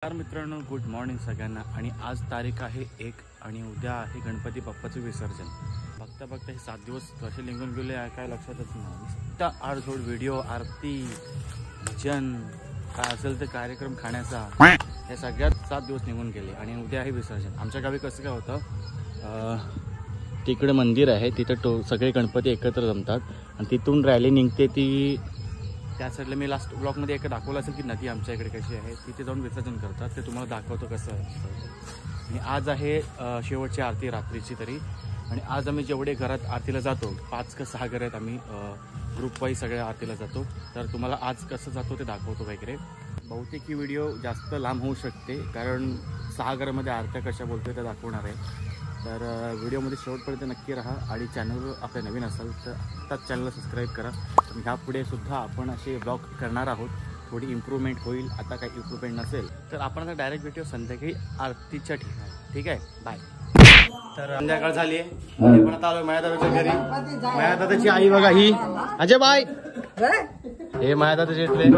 नमस्कार मित्रांनो, good morning सगळ्यांना। आणि आज तारीख आहे 1 आणि उद्या आहे गणपती बाप्पाचं विसर्जन। बघता बघता हे 7 दिवस कसे निघून गेले काय लक्षातच नाही। नुसता आडझोड व्हिडिओ, आरती, भजन, काय असेल ते कार्यक्रम, खाण्याचा, हे सगळ्यात 7 दिवस निघून गेले आणि उद्या आहे विसर्जन। आमच्या गावी कसं काय होतं, तिकडे मंदिर आहे, तिथं सगळे गणपती एकत्र जमतात आणि तिथून रॅली निघते। ती त्या साईडला मी लास्ट ब्लॉगमध्ये एक दाखवलं असेल की नदी आमच्या इकडे कशी आहे, तिथे जाऊन विसर्जन करतात। ते तुम्हाला दाखवतो कसं आहे। आणि आज आहे शेवटची आरती रात्रीची तरी। आणि आज आम्ही जेवढे घरात आरतीला जातो, 5 का 6 घर आहेत, आम्ही ग्रुप वाईज सगळ्या आरतीला जातो। तर तुम्हाला आज कसं जातो ते दाखवतो वगैरे। बहुतेक ही व्हिडिओ जास्त लांब होऊ शकते, कारण 6 घरामध्ये आरत्या कशा बोलतोय ते दाखवणार आहे। तर व्हिडिओमध्ये शेवटपर्यंत नक्की राहा। आणि चॅनलवर आपल्या नवीन असाल तर आत्ताच चॅनलला सबस्क्राईब करा। ह्यापुढे सुद्धा आपण असे ब्लॉग करणार आहोत, थोडी इम्प्रूव्हमेंट होईल। आता काही इम्प्रूव्हमेंट नसेल तर आपण आता डायरेक्ट भेटू संध्याकाळी आरतीच्या ठिकाणी, ठीक आहे? बाय। तर संध्याकाळ झाली आहे, पण आता आलो मायादादाच्या घरी। मायादादाची आई बघा, ही अजय बाय, हे मायादादाचे इथले।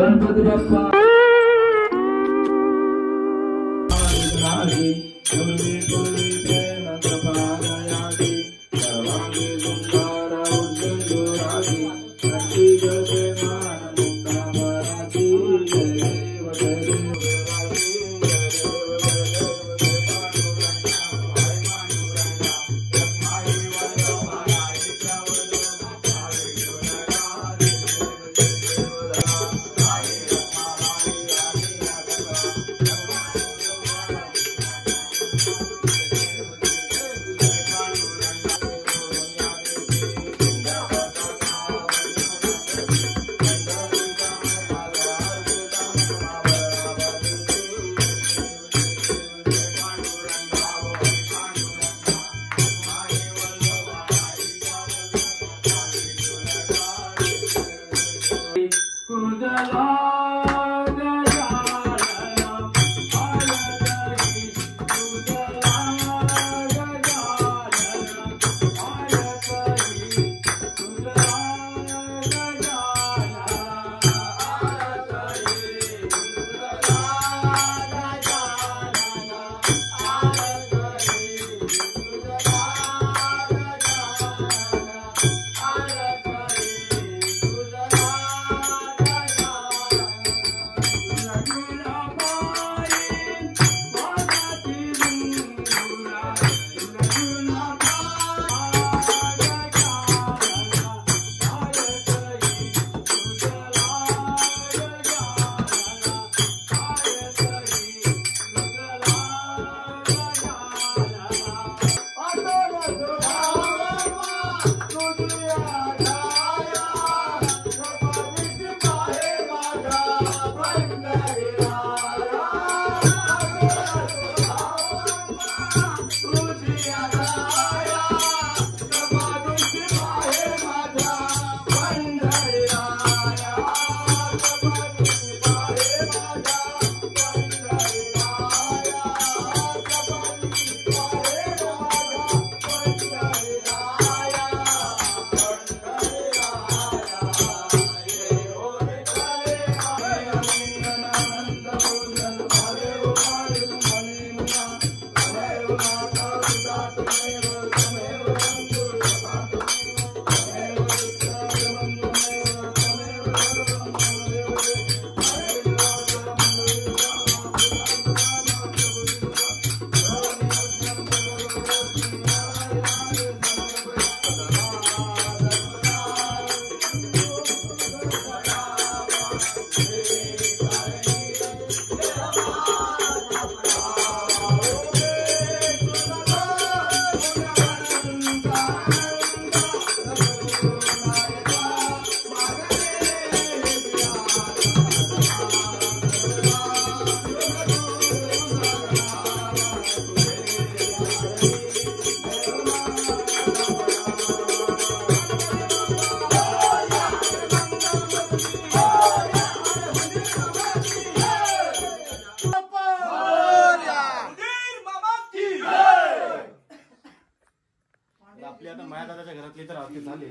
आपली आता मायादादाच्या घरातली तर आरती झाली।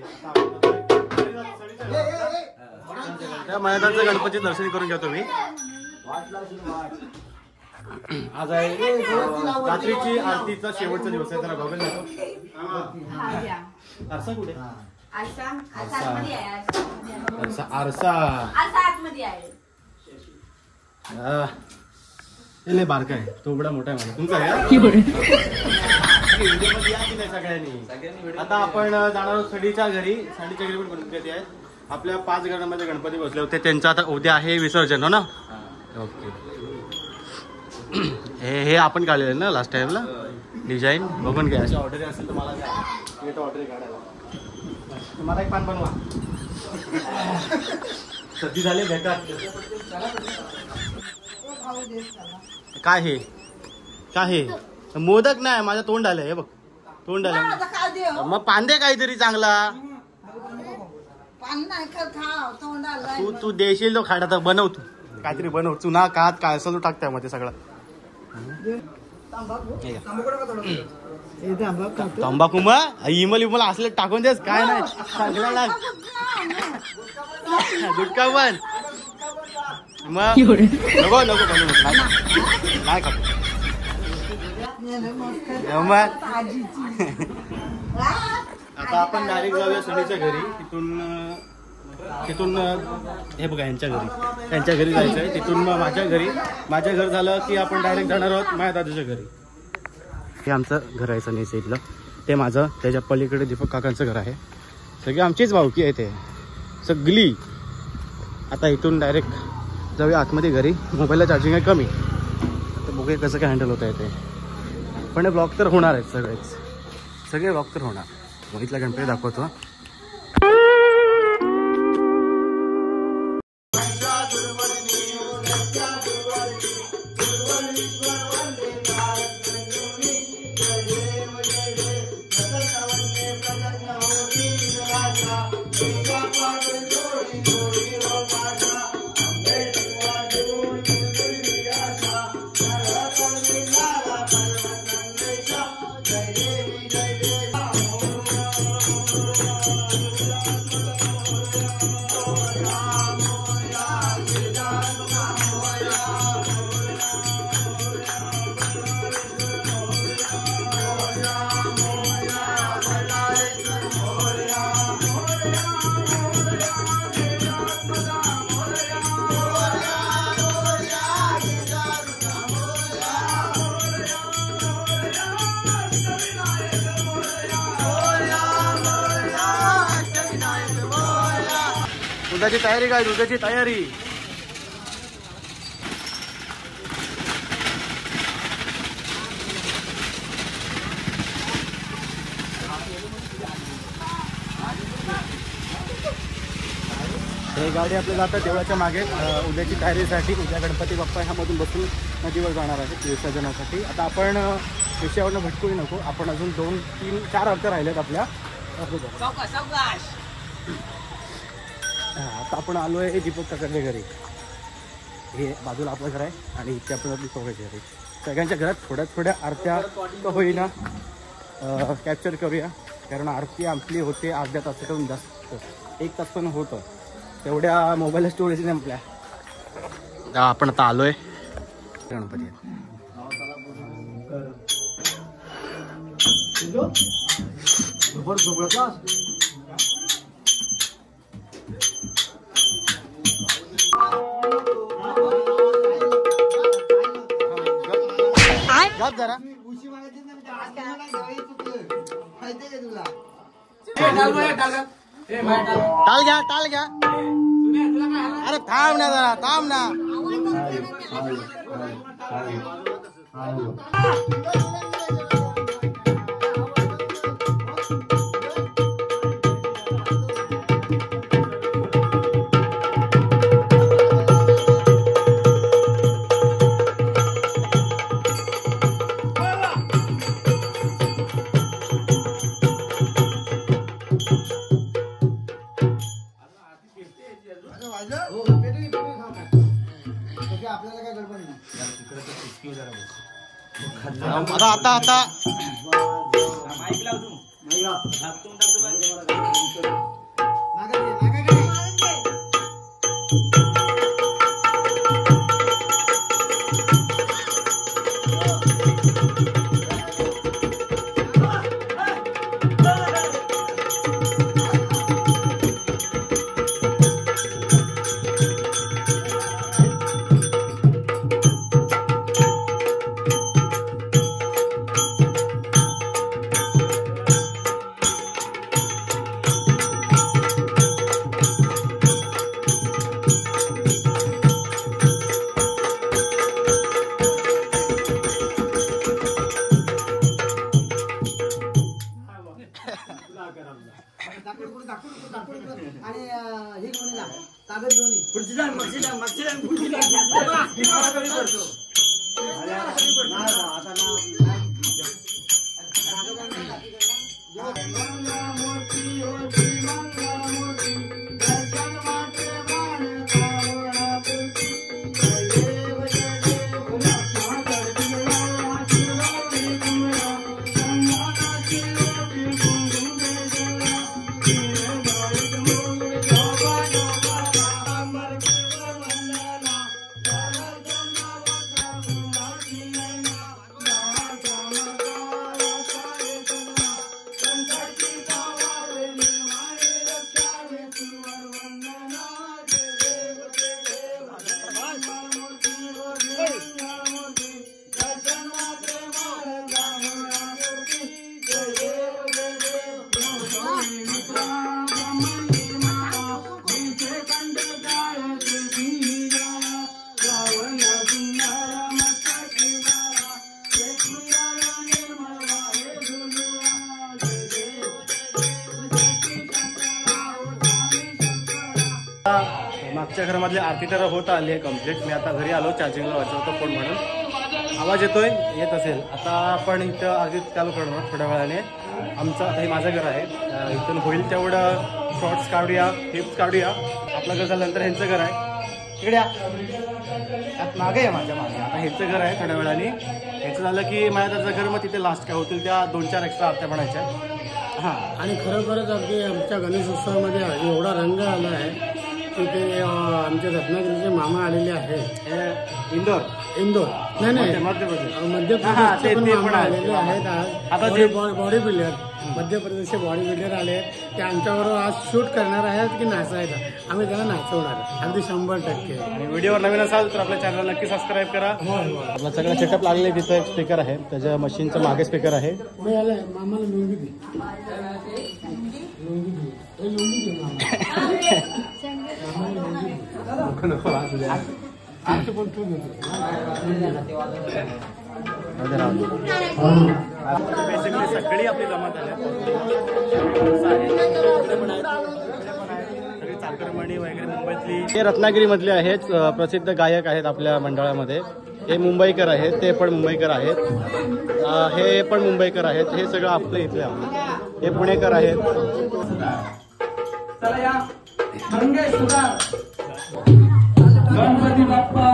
त्या मायादादाच्या गणपती दर्शन करून घेतो मी। आज आहे रात्रीची आरतीचा शेवटचा दिवस आहे. जरा बघून जातो. आरसा कुठे? आरसा लय बारका आहे, तो बडा मोठा आहे मला. तुमचा आहे सगळ्यांनी. आता आपण जाणार आहोत सडीच्या घरी. सडीच्या घरी पण गणपती आहेत. आपल्या 5 घरांमध्ये गणपती बसले होते, त्यांचं आता उद्या आहे विसर्जन, हो ना? ओके. हे आपण काढलेलं ना लास्ट टाइमला डिझाईन. बघून घ्या, अशी ऑर्डर असेल तर मला द्या. ऑर्डर काढायला तुम्हाला एक पान बनवा. सर्दी झाली बेकार. काय हे मोदक नाही, माझं तोंड आलंय. हे बघ तोंड आलं. मग पांदे काहीतरी चांगला. तू देशील तो खाडा तर बनव. तू काहीतरी बनव. चुना कात काय असं तू टाकताय मध्ये सगळं. तंबाखू मग इमल असले टाकून देस. काय नाही चांगला गुटखा पण मग नको नाही खातो. आता आपण डायरेक्ट जाऊया सडीच्या घरी. तिथून हे बघा यांच्या घरी जायचं आहे. तिथून मग माझ्या घर झालं की आपण डायरेक्ट जाणार आहोत माझ्या दादाच्या घरी. हे आमचं घर आहे सनी साईडला. ते माझं, त्याच्या पलीकडे दीपक काकांचं घर आहे. सगळी आमचीच भावकी आहे ते सगळी. आता इथून डायरेक्ट जाऊया आतमध्ये घरी. मोबाईलला चार्जिंग आहे कमी, तर बघूया कसं काय हँडल होत आहे ते. पण हे ब्लॉग तर होणार आहेत सगळे ब्लॉग तर होणार. मग इथला गणपती दाखवतो. दुधाची तयारी काय? दुधाची तयारी. हे गाडी आपल्या जातात देवळाच्या मागे उद्याची तयारीसाठी. उद्या गणपती बाप्पा ह्यामधून बसून नदीवर जाणार आहेत विसर्जनासाठी. आता आपण विषयावरनं भटकूही नको. आपण अजून 2, 3, 4 अर्थ राहिलेत आपल्या. आता आपण आलो आहे दीपक काकांच्या घरी. हे बाजूला आपलं घर आहे आणि इथे आपण आपली चौघाच्या घरी. सगळ्यांच्या घरात थोड्या आरत्या का होईना कॅप्चर करूया. कारण आरती आपली होते अर्ध्या तासाकडून जास्त, 1 तास पण होतं. तेवढ्या मोबाईल स्टोरेज संपल्या. आपण आता आलोय गणपती. जरा टाल घ्या. अरे थांब ना जरा, थांब ना. आता आणि हे घेऊन जा कागद घेऊन ये पुढची जा मागची जा मागची जा पुढची जा आता मागच्या घरामधली आरती तर होत आली आहे कम्प्लीट. मी आता घरी आलो, चार्जिंगला वाजवतो फोन म्हणून. आवाज येतोय, येत असेल. आता आपण इथं आधी चालू करणार थोड्या वेळाने. आमचं आता हे माझं घर आहे. इथून होईल तेवढं शॉर्ट्स काढूया, क्लिप्स काढूया. आपलं घर झाल्यानंतर ह्यांचं घर आहे. इकडे त्यात मागे आहे, माझ्या मागे. आता ह्यांचं घर आहे. थोड्या वेळाने ह्याचं झालं की माझ्या त्याचं घर, मग तिथे लास्ट काय होतील त्या 2-4 एक्स्ट्रा आरत्या म्हणायच्या. हां, आणि खरोखरच अगदी आमच्या गणेशोत्सवामध्ये एवढा रंग आला आहे की ते आमचे रत्नागिरीचे मामा आलेले आहेत. इंदोर नाही मध्य प्रदेश, मध्य प्रदेशचे पण ते मामा पण आलेले आहेत. आता आज जे बॉडी बिल्डर मध्य प्रदेशचे बॉडी बिल्डर आले आहेत. ते आमच्याबरोबर आज शूट करणार आहेत की नाचायचं. आम्ही त्यांना नाचवणार अगदी 100%. आणि व्हिडिओवर नवीन असाल तर आपल्या चॅनलला नक्की सबस्क्राईब करा. आपला सगळं सेटअप लागले. तिथं एक स्पीकर आहे, त्याच्या मशीनचं मागे स्पीकर आहे. मामाला लुंगी दे, लुंगी दे बेसिकली सगळी आपली जमात आहे. चाकरमणी वगैरे मुंबईतली, हे रत्नागिरीमधले आहेत. प्रसिद्ध गायक आहेत आपल्या मंडळामध्ये. हे मुंबईकर आहेत, ते पण मुंबईकर आहेत. हे पण मुंबईकर आहेत. हे सगळं आपलं इथले आहे. हे पुणेकर आहेत. गणपती बाप्पा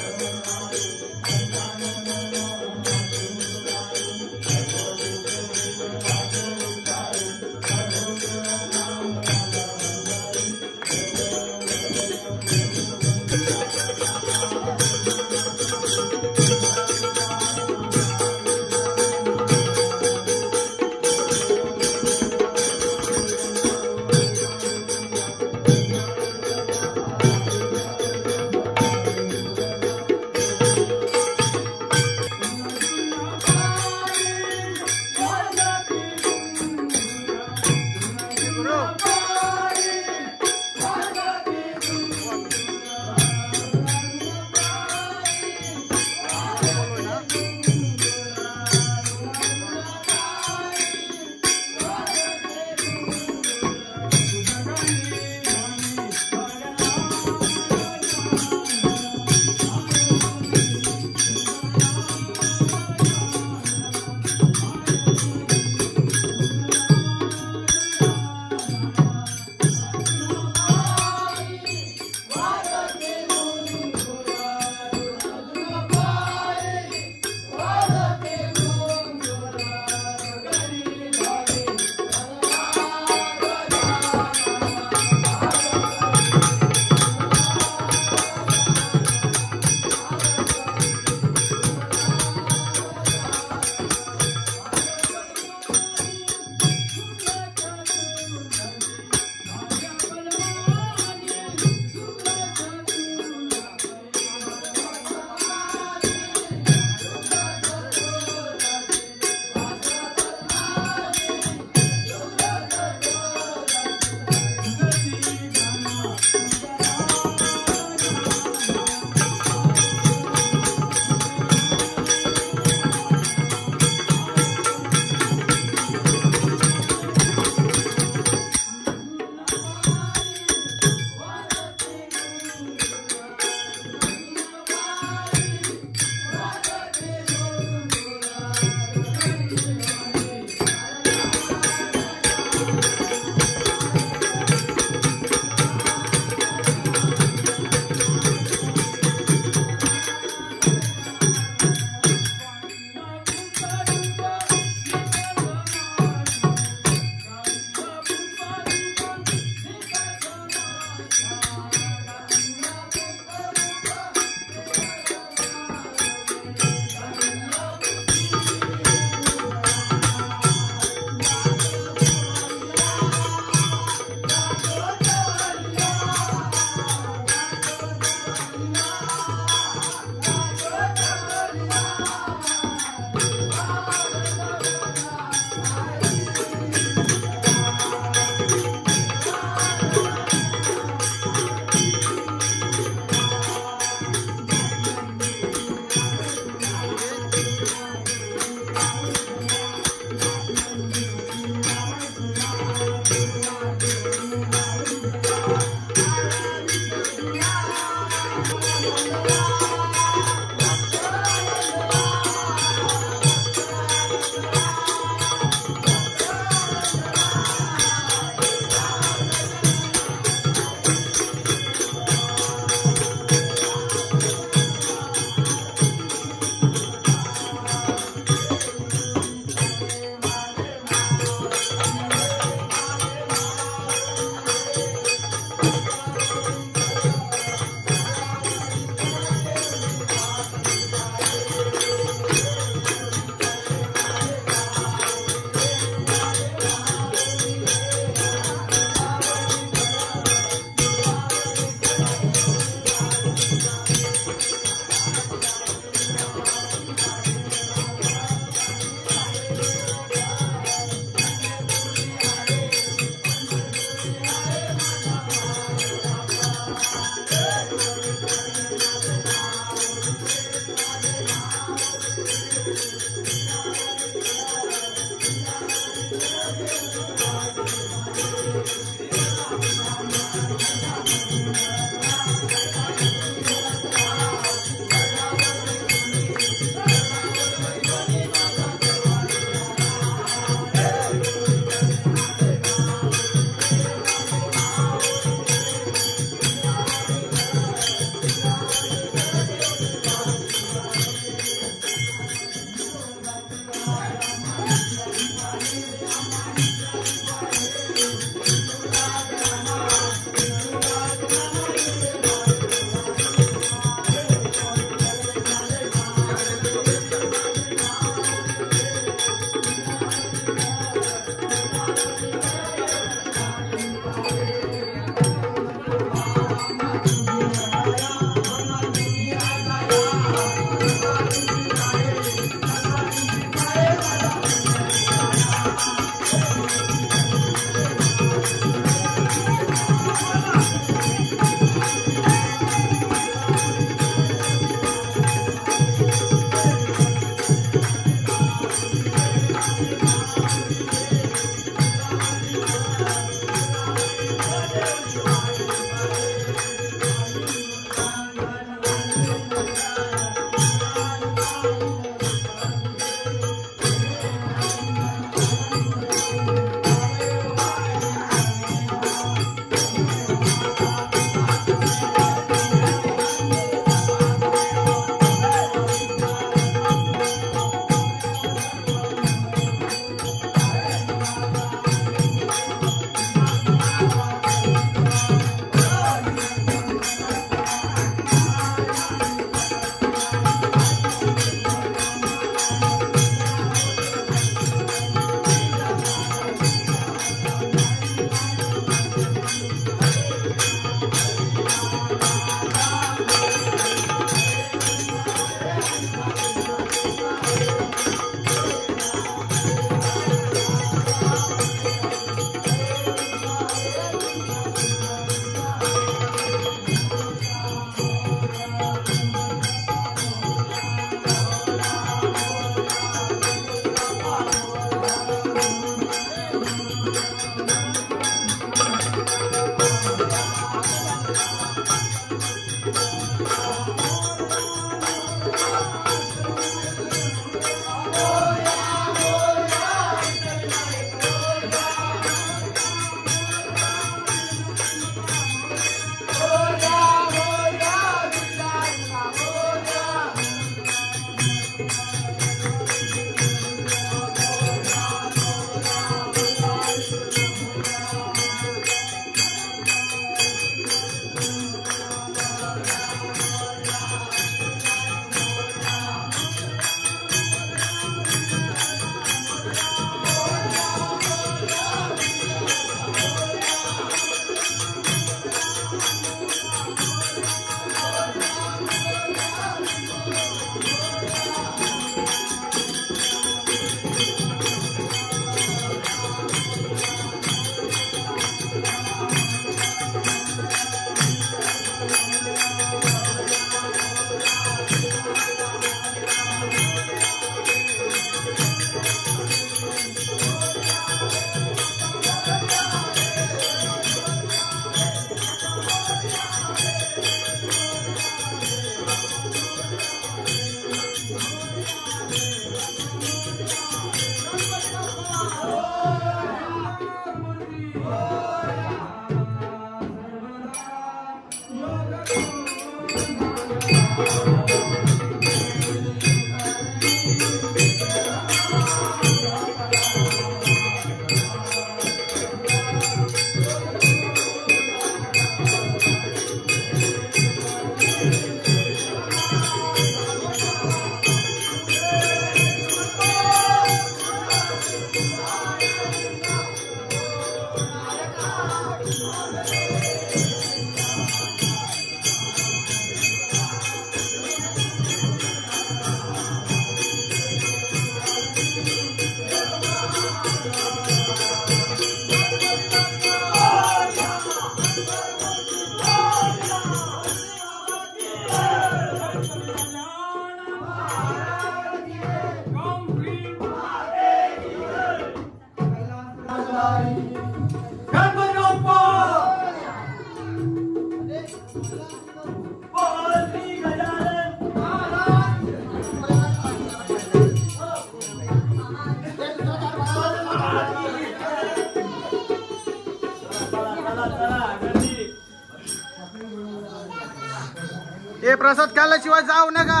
हे प्रसाद खाल्ल्याशिवाय जाऊ नका.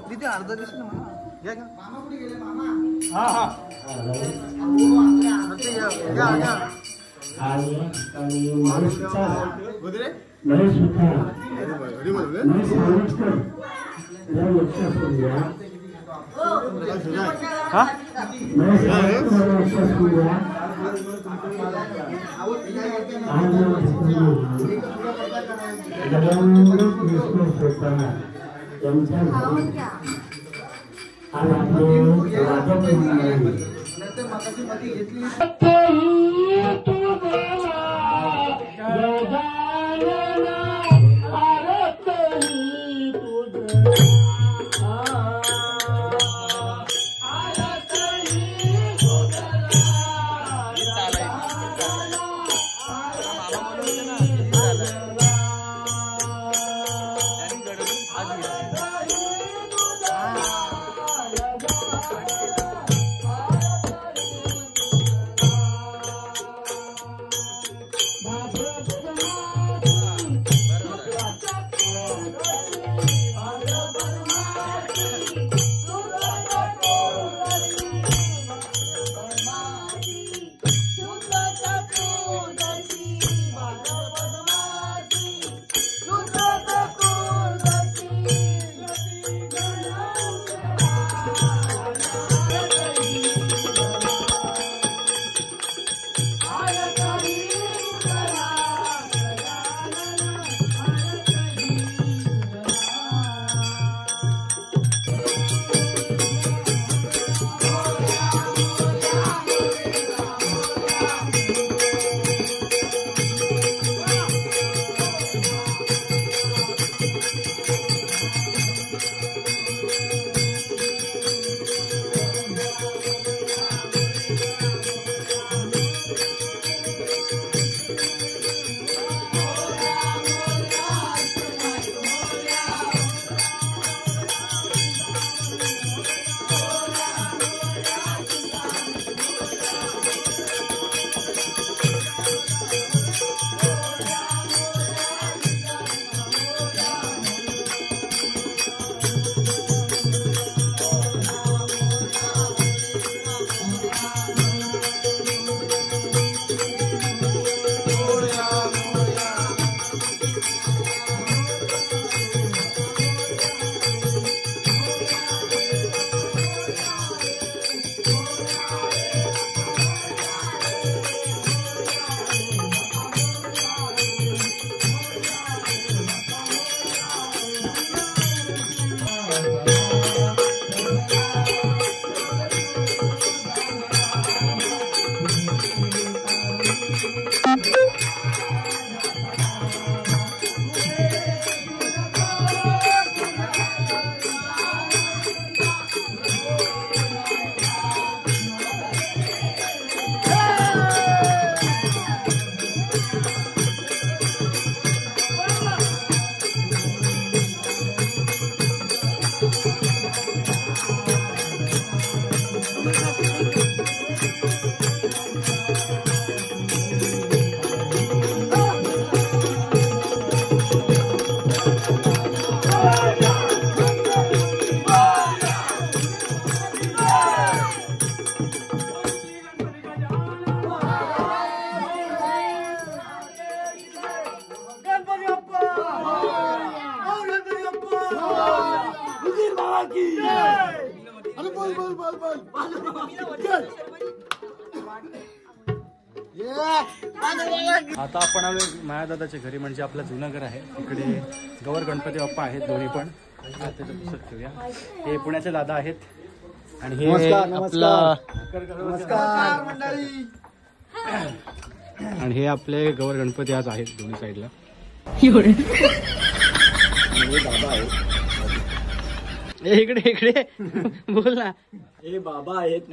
तिथे अर्धा दिवस ना घ्या घ्या. मामा कुठे गेले मामा? हा हा घ्या घ्या. हा आता आपण आलो मायादादाच्या घरी, म्हणजे आपलं जुनं घर आहे. इकडे गौर गणपती बाप्पा आहेत दोन्ही पण. ठेवूया. हे पुण्याचे दादा आहेत आणि हे आपला आणि हे आपले गौर गणपती आज आहेत दोन्ही साईडला. इकडे इकडे बोल ना. हे बाबा आहेत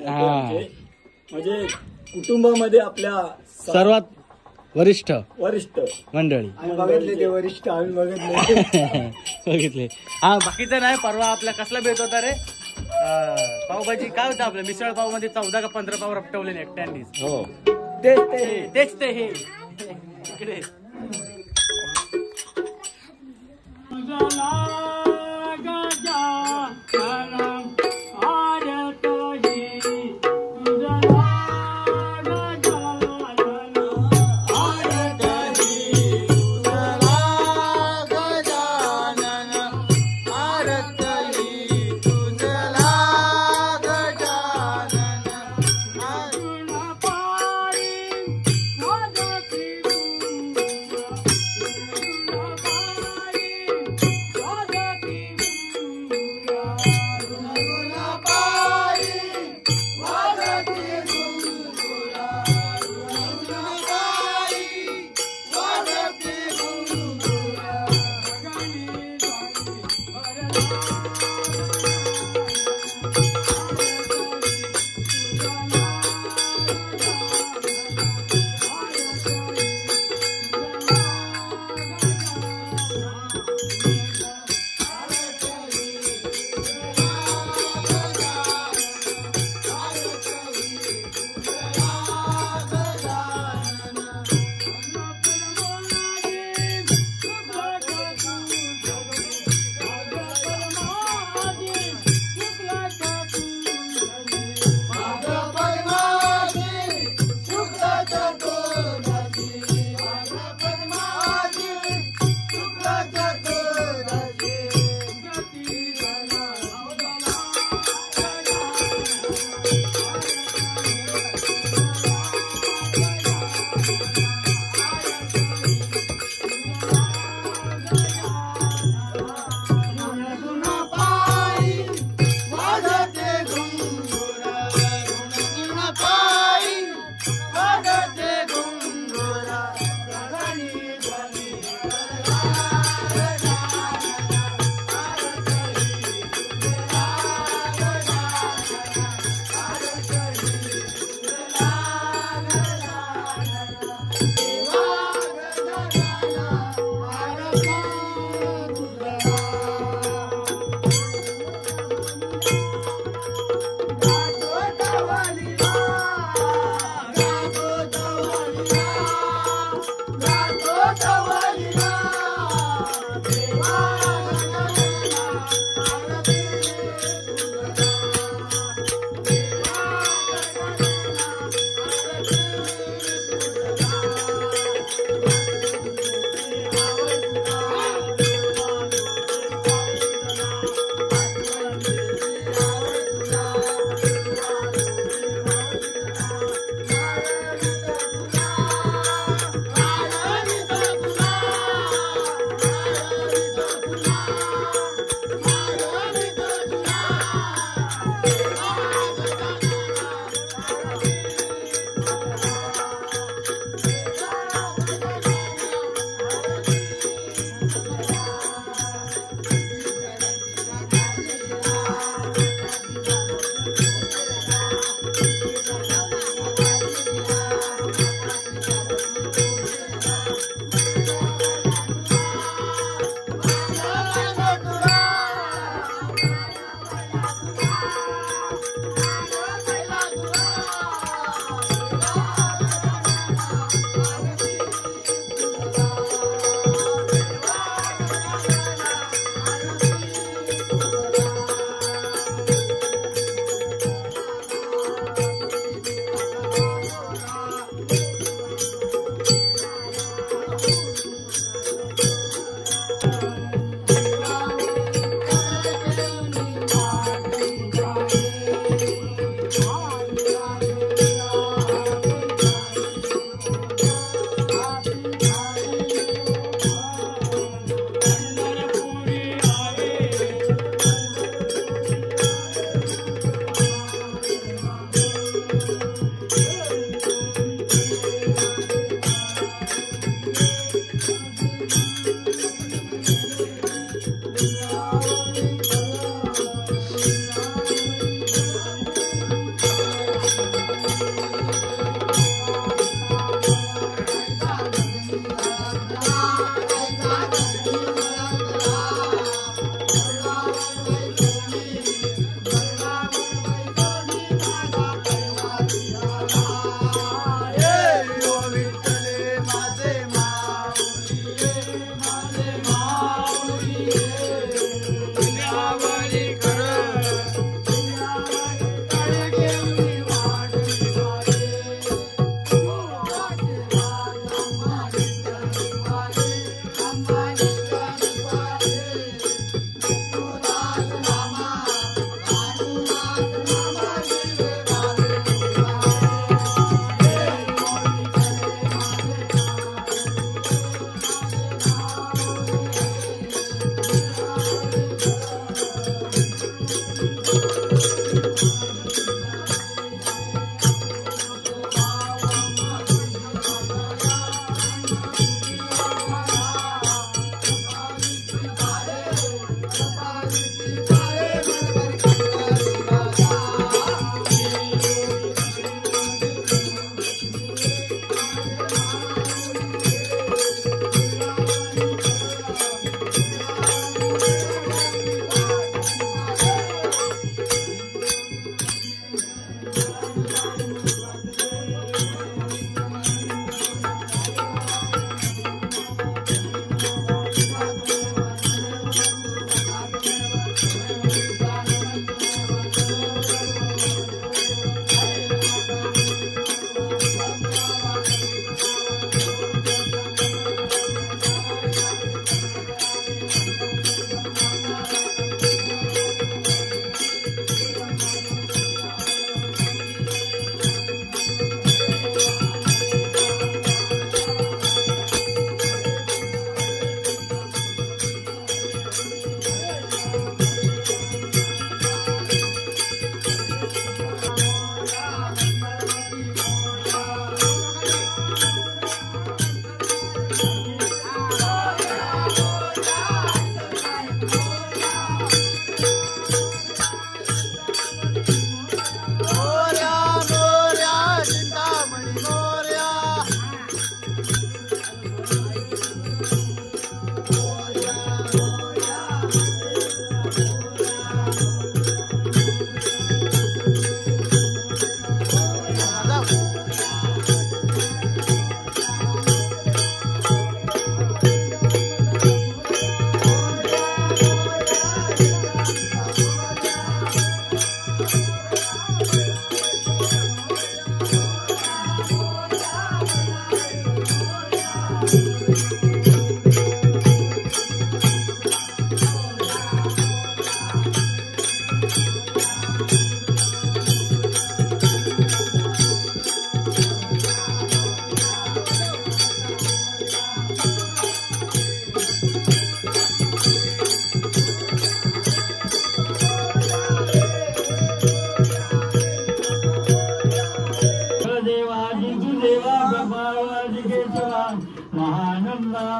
म्हणजे कुटुंबामध्ये आपल्या सर्वात वरिष्ठ मंडळी. बघितले ते वरिष्ठ आम्ही बघितले. बघितले. हा बाकीचं नाही. परवा आपला कसला बेत होता रे? पावभाजी काय होतं आपल्या मिसळ पाव मध्ये 14 का 15 पाव रपटवले एकट्यांनीच. हो तेच ते हे इकडे.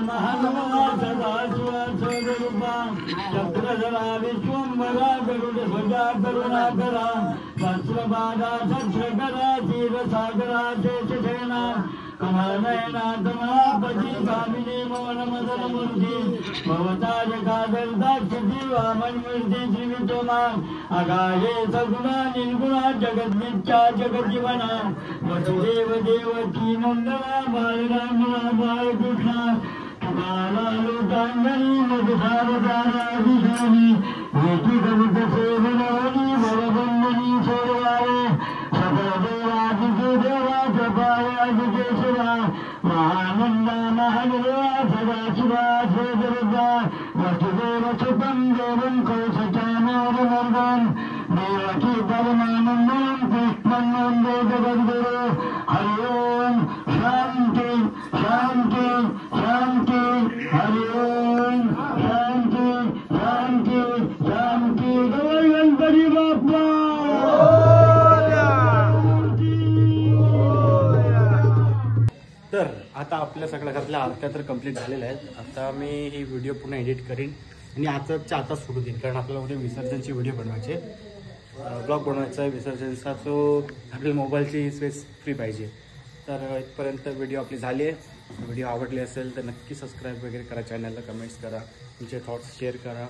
महानवा सदाशिवा स्वरूपा चक्रधरा विश्वंभरा गरुड ध्वजा करुणाकरा सहस्रपादा सहस्रकरा क्षीरसागरा शेषसेना कमलनयना कमलापती कामिनी मोहन मदन मूर्ती भवताज कादरदाक्षी वामनमूर्ती श्रीवितोमा आगाये सगुणा निर्गुणा जगद्मिथ्या जगज्जीवना वसुदेव देवकी नंदना बालरामना बालकृष्णा तुकाला लोकांगणी मधुसारदाराभिषाणी वेटी कवित सेवनानी भवबंधनी सोडवारे सकल देवादिके देवा कृपायादिकेशवा महानंदा महादेवा सदाशिवा श्रीदुर्गा वसुदेव सुतं देवं कौसचानोरमर्दं देवकी परमानन्दं कृष्णं वन्दे जगद्गुरो हरि ओम शांति शांति शांति हरि ओम शांति शांति शांति जय गणपती बाप्पा तर आता आपल्या सगळ्या घरातल्या आरत्या तर कंप्लीट झालेल्या आहेत. आता मी ही व्हिडिओ पुन्हा एडिट करीन आणि आताच्या आताच फोटो देईन, कारण आपल्याला उद्या विसर्जनची व्हिडिओ बनवायचे, ब्लॉग बनवायचा आहे विसर्जनचा. तो आपल्या मोबाईलची स्पेस फ्री पाहिजे. तर इथपर्यंत व्हिडिओ आपली झाली आहे. व्हिडिओ आवडली असेल तर नक्की सबस्क्राईब वगैरे करा चॅनलला, कमेंट्स करा, तुमचे थॉट्स शेअर करा.